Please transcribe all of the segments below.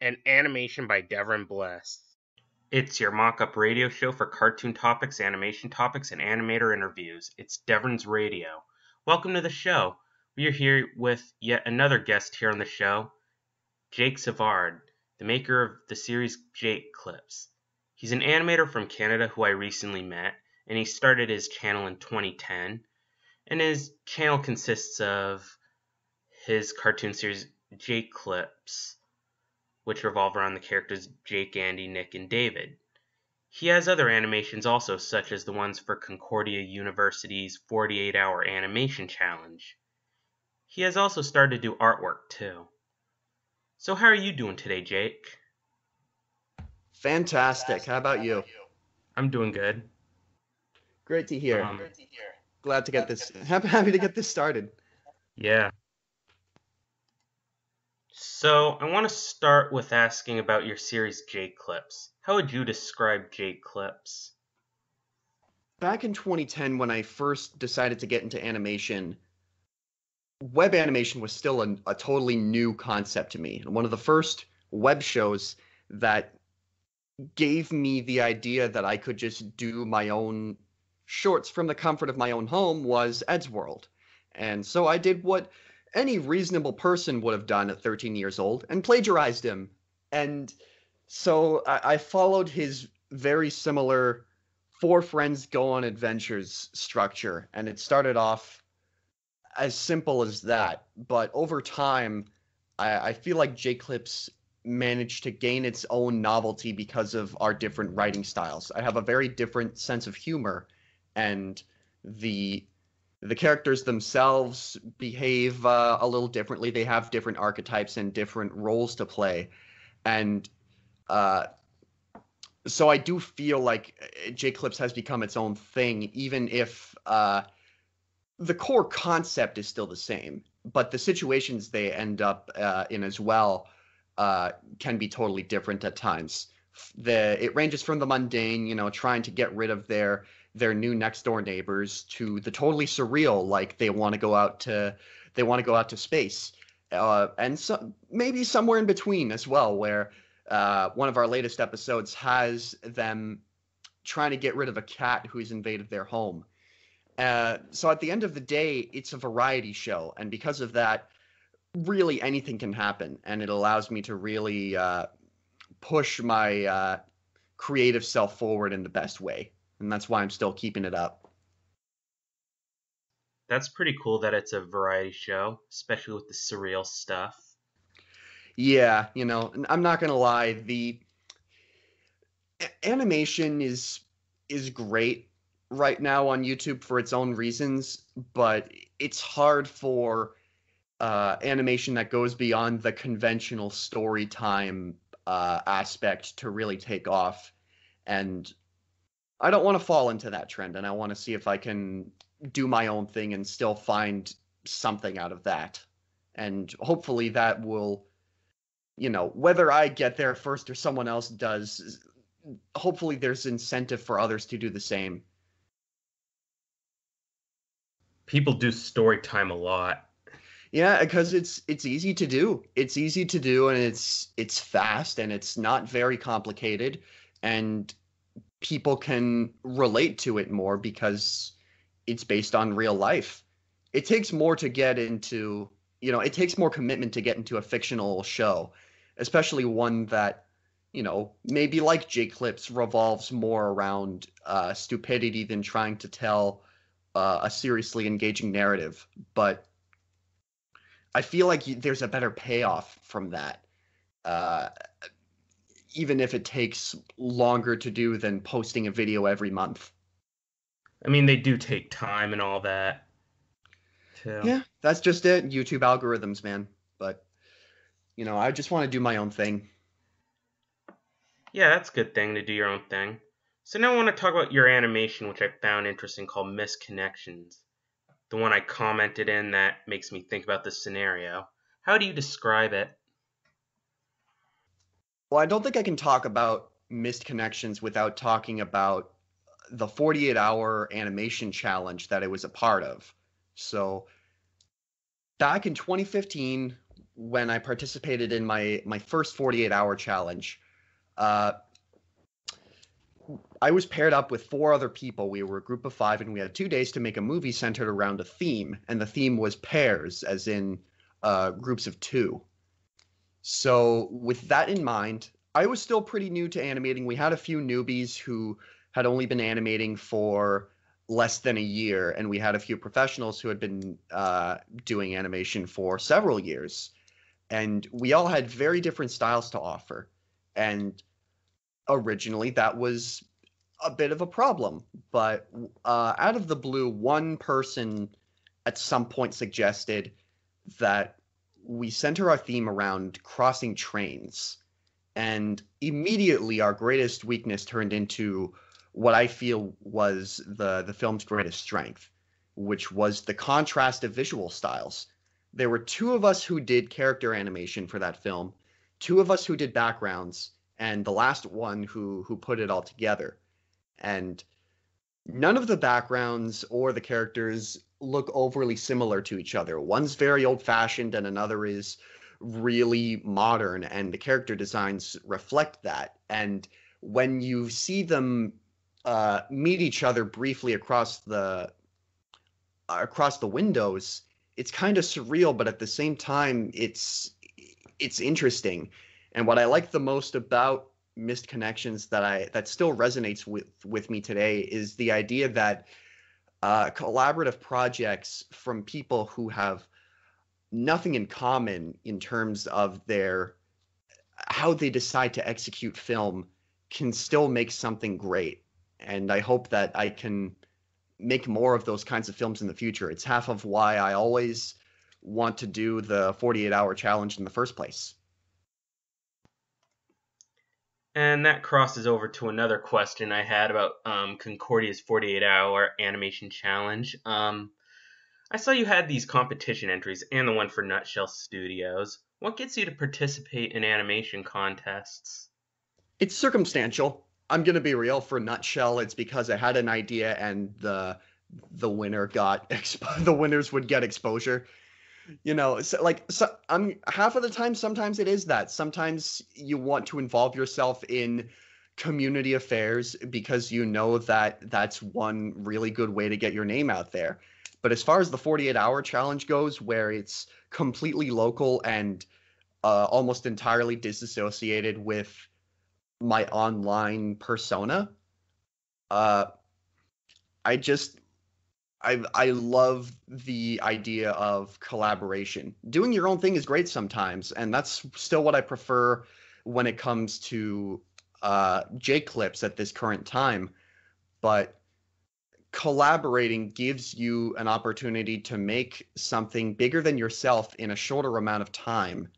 and animation by Devron Bliss. It's your mock-up radio show for cartoon topics, animation topics, and animator interviews. It's Devron's Radio. Welcome to the show. We are here with yet another guest here on the show, Jake Savard, the maker of the series JakeClipz. He's an animator from Canada who I recently met, and he started his channel in 2010. And his channel consists of his cartoon series JakeClipz, which revolve around the characters Jake, Andy, Nick, and David. He has other animations also, such as the ones for Concordia University's 48-hour animation challenge. He has also started to do artwork too. So how are you doing today, Jake? Fantastic. How about you? I'm doing good. Great to hear. Glad to get this. Happy to get this started. Yeah. So I want to start with asking about your series JakeClipz. How would you describe JakeClipz? Back in 2010, when I first decided to get into animation, web animation was still a totally new concept to me. And one of the first web shows that gave me the idea that I could just do my own shorts from the comfort of my own home was Ed's World. And so I did what any reasonable person would have done at 13 years old and plagiarized him. And so I followed his very similar four friends go on adventures structure. And it started off as simple as that. But over time, I feel like JakeClipz managed to gain its own novelty because of our different writing styles. I have a very different sense of humor, and the characters themselves behave a little differently. They have different archetypes and different roles to play. And so I do feel like JakeClipz has become its own thing, even if the core concept is still the same. But the situations they end up in as well can be totally different at times. It ranges from the mundane, trying to get rid of their new next door neighbors, to the totally surreal, like they want to go out to space, and maybe somewhere in between as well, where one of our latest episodes has them trying to get rid of a cat who's invaded their home. So at the end of the day, it's a variety show, and because of that, really anything can happen, and it allows me to really push my creative self forward in the best way. And that's why I'm still keeping it up. That's pretty cool that it's a variety show, especially with the surreal stuff. Yeah, I'm not gonna lie, the animation is great right now on YouTube for its own reasons, but it's hard for animation that goes beyond the conventional story time aspect to really take off. And I don't want to fall into that trend, and I want to see if I can do my own thing and still find something out of that. And hopefully that will, whether I get there first or someone else does, hopefully there's incentive for others to do the same. People do story time a lot. Yeah, because it's easy to do. It's easy to do, and it's fast, and it's not very complicated, and people can relate to it more because it's based on real life. It takes more to get into, it takes more commitment to get into a fictional show, especially one that, maybe like JakeClipz revolves more around stupidity than trying to tell a seriously engaging narrative. But I feel like there's a better payoff from that. Even if it takes longer to do than posting a video every month. I mean, they do take time and all that, too. Yeah, that's just it. YouTube algorithms, man. But, I just want to do my own thing. Yeah, that's a good thing to do your own thing. So now I want to talk about your animation, which I found interesting, called Misconnections. The one I commented in that makes me think about this scenario. How do you describe it? Well, I don't think I can talk about Missed Connections without talking about the 48-hour animation challenge that it was a part of. So back in 2015, when I participated in my first 48-hour challenge. Uh, I was paired up with 4 other people. We were a group of 5, and we had 2 days to make a movie centered around a theme, and the theme was pairs, as in groups of 2. So with that in mind, I was still pretty new to animating. We had a few newbies who had only been animating for less than a year, and we had a few professionals who had been doing animation for several years. And we all had very different styles to offer. And originally, that was a bit of a problem. But out of the blue, one person at some point suggested that we center our theme around crossing trains. And immediately, our greatest weakness turned into what I feel was the film's greatest strength, which was the contrast of visual styles. There were 2 of us who did character animation for that film, 2 of us who did backgrounds, and the last one who put it all together. And none of the backgrounds or the characters look overly similar to each other. One's very old-fashioned and another is really modern, and the character designs reflect that. And when you see them meet each other briefly across the windows, it's kind of surreal, but at the same time, it's interesting. And what I like the most about Missed Connections that still resonates with me today is the idea that collaborative projects from people who have nothing in common in terms of how they decide to execute film can still make something great. And I hope that I can make more of those kinds of films in the future. It's half of why I always want to do the 48-hour challenge in the first place. And that crosses over to another question I had about Concordia's 48-hour animation challenge. I saw you had these competition entries and the one for Nutshell Studios. What gets you to participate in animation contests? It's circumstantial. I'm going to be real. For Nutshell, it's because I had an idea and the winner got the winners would get exposure. I'm half of the time, sometimes it is that. Sometimes you want to involve yourself in community affairs because you know that that's one really good way to get your name out there. But as far as the 48-hour challenge goes, where it's completely local and almost entirely disassociated with my online persona, I love the idea of collaboration. Doing your own thing is great sometimes, and that's still what I prefer when it comes to JakeClipz at this current time. But collaborating gives you an opportunity to make something bigger than yourself in a shorter amount of time,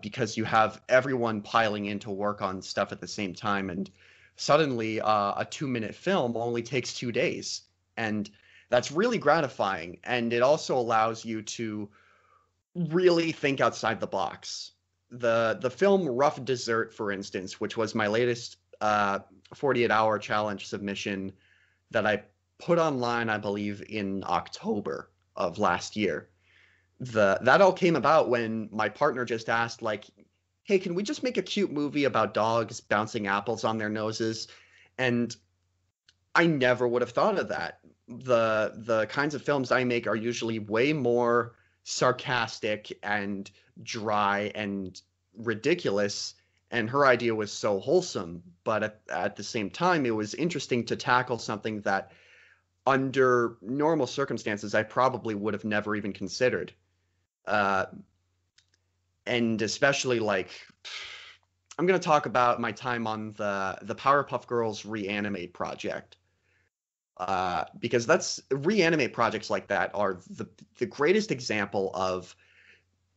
because you have everyone piling in to work on stuff at the same time. And suddenly a 2-minute film only takes 2 days. And that's really gratifying. And it also allows you to really think outside the box. The film Rough Dessert, for instance, which was my latest 48-hour challenge submission that I put online, I believe, in October of last year. That all came about when my partner just asked, like, hey, can we just make a cute movie about dogs bouncing apples on their noses? And I never would have thought of that. The kinds of films I make are usually way more sarcastic and dry and ridiculous, and her idea was so wholesome. But at the same time, it was interesting to tackle something that under normal circumstances I probably would have never even considered. And especially, like, I'm going to talk about my time on the Powerpuff Girls Reanimate project. Because Reanimate projects like that are the greatest example of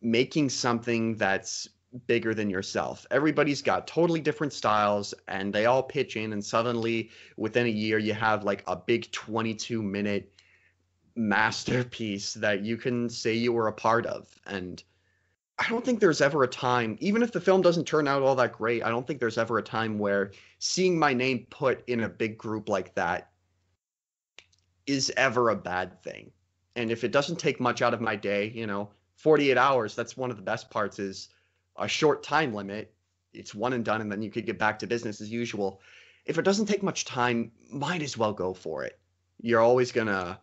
making something that's bigger than yourself. Everybody's got totally different styles, and they all pitch in, and suddenly within a year you have like a big 22-minute masterpiece that you can say you were a part of. And I don't think there's ever a time, even if the film doesn't turn out all that great, I don't think there's ever a time where seeing my name put in a big group like that is ever a bad thing. And if it doesn't take much out of my day, 48 hours, that's one of the best parts, is a short time limit. It's one and done, and then you could get back to business as usual. If it doesn't take much time, might as well go for it. You're always going to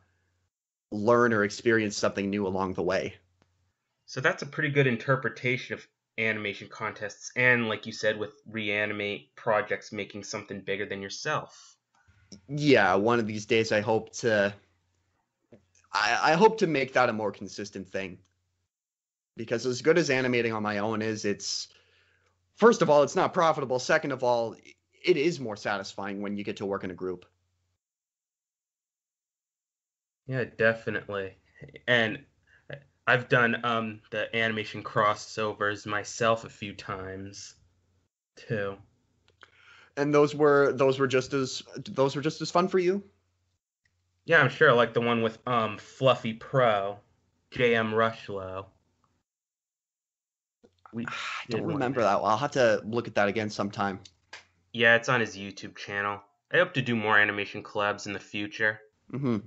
learn or experience something new along the way. So that's a pretty good interpretation of animation contests and, like you said, with Reanimate projects making something bigger than yourself. Yeah, one of these days I hope to make that a more consistent thing. Because as good as animating on my own is, it's, first of all, it's not profitable. Second of all, it is more satisfying when you get to work in a group. Yeah, definitely. And I've done the animation crossovers myself a few times too. And those were just as fun for you? Yeah, I'm sure, like the one with Fluffy Pro, J.M. Rushlow. I don't remember that. I'll have to look at that again sometime. Yeah, it's on his YouTube channel. I hope to do more animation collabs in the future. Mm-hmm.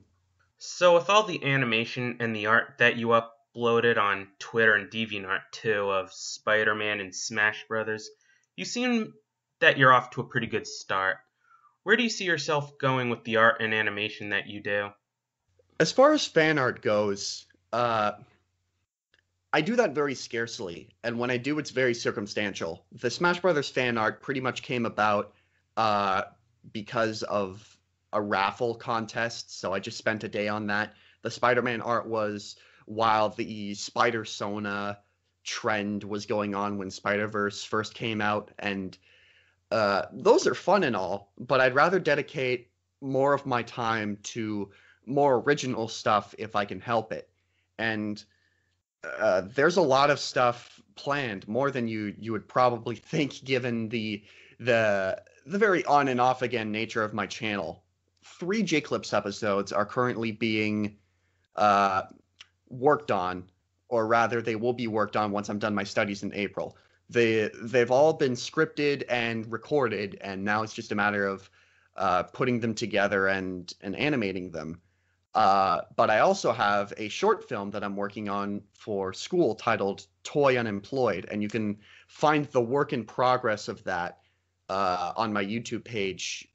So with all the animation and the art that you uploaded on Twitter and DeviantArt too of Spider-Man and Smash Brothers, you seem that you're off to a pretty good start. Where do you see yourself going with the art and animation that you do? As far as fan art goes, I do that very scarcely, and when I do, it's very circumstantial. The Smash Brothers fan art pretty much came about because of a raffle contest, so I just spent a day on that. The Spider-Man art was while the Spider-Sona trend was going on when Spider-Verse first came out, and those are fun and all, but I'd rather dedicate more of my time to more original stuff if I can help it. And there's a lot of stuff planned, more than you would probably think, given the very on and off again nature of my channel. 3 JakeClipz episodes are currently being worked on, or rather, they will be worked on once I'm done my studies in April. They've all been scripted and recorded, and now it's just a matter of putting them together and animating them. But I also have a short film that I'm working on for school titled Toy Unemployed, and you can find the work in progress of that on my YouTube page.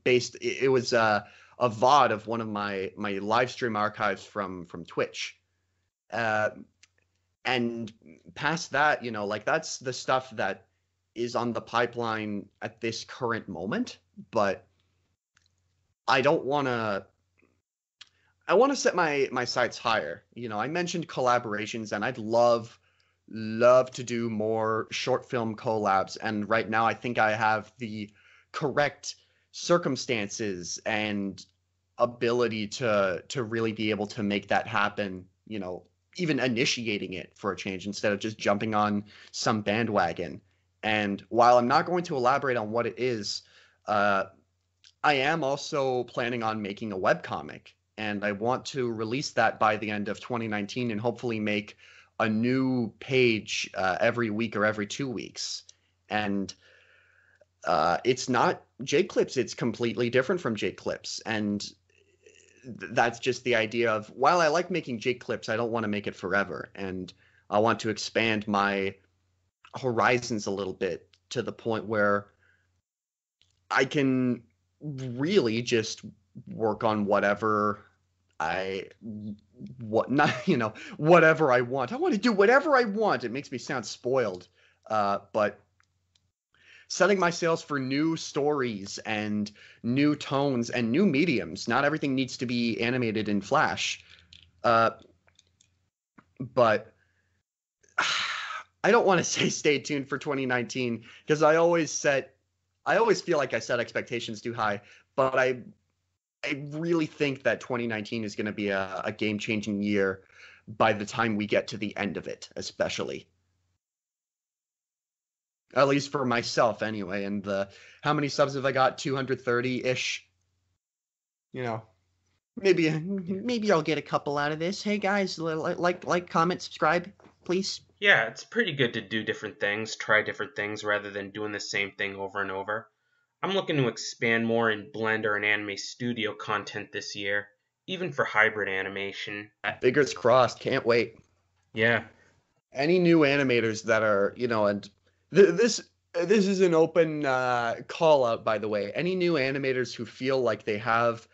It was a VOD of one of my live stream archives from Twitch. And past that, like, that's the stuff that is on the pipeline at this current moment, but I want to set my sights higher. I mentioned collaborations, and I'd love to do more short film collabs. And right now, I think I have the correct circumstances and ability to really be able to make that happen. Even initiating it for a change instead of just jumping on some bandwagon. And while I'm not going to elaborate on what it is, I am also planning on making a webcomic, and I want to release that by the end of 2019 and hopefully make a new page every week or every 2 weeks. And it's not JakeClipz, it's completely different from JakeClipz. And that's just the idea of, while I like making JakeClipz, I don't want to make it forever. And I want to expand my horizons a little bit to the point where I can really just work on whatever I want. I want to do whatever I want. It makes me sound spoiled, but setting my sails for new stories and new tones and new mediums. Not everything needs to be animated in Flash, but I don't want to say stay tuned for 2019, because I always feel like I set expectations too high, but I really think that 2019 is going to be a game-changing year by the time we get to the end of it, especially. At least for myself, anyway. And how many subs have I got? 230-ish. Maybe I'll get a couple out of this. Hey guys, like, comment, subscribe, please. Yeah, it's pretty good to do different things, try different things rather than doing the same thing over and over. I'm looking to expand more in Blender and Anime Studio content this year. even for hybrid animation. Fingers crossed. Can't wait. Yeah. Any new animators that are, and this is an open call out, by the way. Any new animators who feel like they have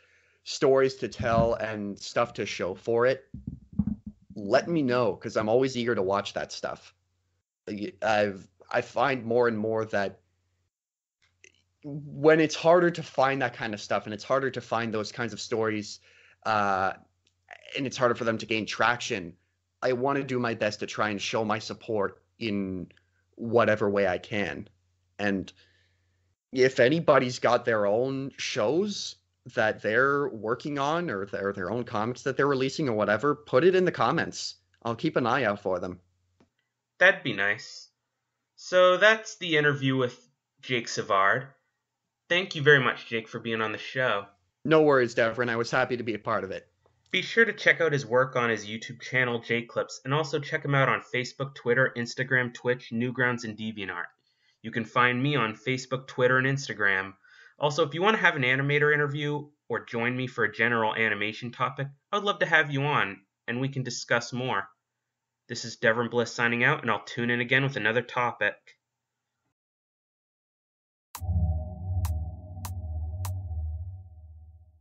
stories to tell and stuff to show for it, let me know, because I'm always eager to watch that stuff. I find more and more that when it's harder to find that kind of stuff, and it's harder to find those kinds of stories, and it's harder for them to gain traction, I want to do my best to try and show my support in whatever way I can. And if anybody's got their own shows that they're working on, or their own comics that they're releasing or whatever, put it in the comments. I'll keep an eye out for them. That'd be nice. So that's the interview with Jake Savard. Thank you very much, Jake, for being on the show. No worries, Devron. I was happy to be a part of it. Be sure to check out his work on his YouTube channel, JakeClipz, and also check him out on Facebook, Twitter, Instagram, Twitch, Newgrounds, and DeviantArt. You can find me on Facebook, Twitter, and Instagram. Also, if you want to have an animator interview or join me for a general animation topic, I'd love to have you on, and we can discuss more. This is Devron Bliss signing out, and I'll tune in again with another topic.